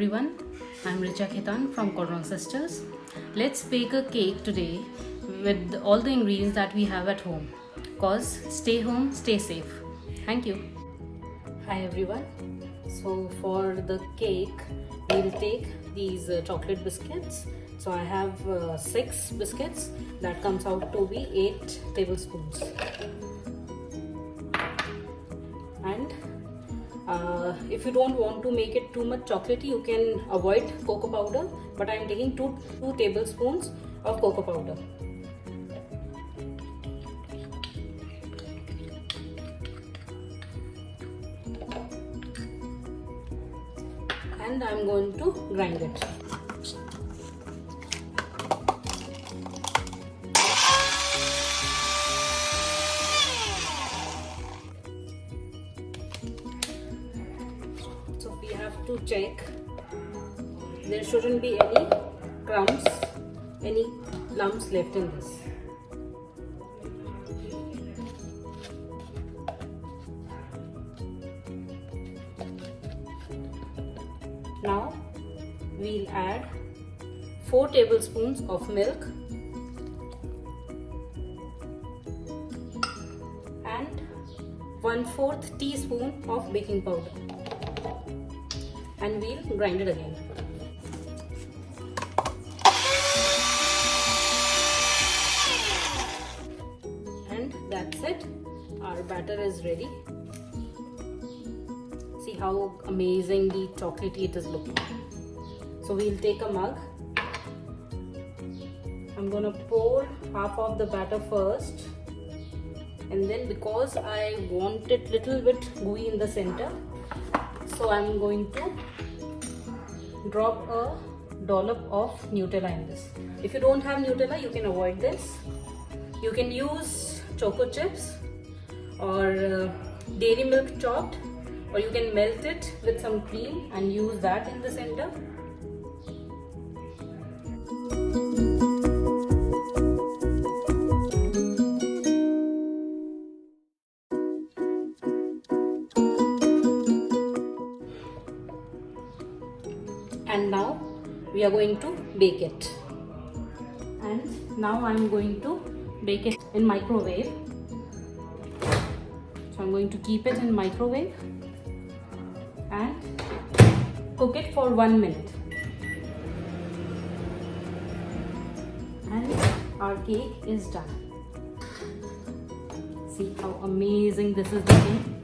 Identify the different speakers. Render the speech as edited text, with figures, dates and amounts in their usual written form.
Speaker 1: everyone, I'm Richa Khitan from Cordon Sisters. Let's bake a cake today with all the ingredients that we have at home. Cause stay home, stay safe. Thank you. Hi everyone. So for the cake, we'll take these chocolate biscuits. So I have 6 biscuits. That comes out to be 8 tablespoons. And if you don't want to make it too much chocolatey, you can avoid cocoa powder, but I am taking 2 tablespoons of cocoa powder. And I am going to grind it. So we have to check there shouldn't be any crumbs, any lumps left in this. Now we'll add 4 tablespoons of milk and 1/4 teaspoon of baking powder, and we'll grind it again. And that's it. Our batter is ready. See how amazingly chocolatey it is looking. So we'll take a mug. I'm gonna pour half of the batter first, and then because I want it little bit gooey in the center, so I'm going to drop a dollop of Nutella in this. If you don't have Nutella, you can avoid this. You can use choco chips or dairy milk chopped, or you can melt it with some cream and use that in the center. And now we are going to bake it. And now I am going to bake it in microwave. So I'm going to keep it in microwave and cook it for 1 minute. And our cake is done. See how amazing this is looking.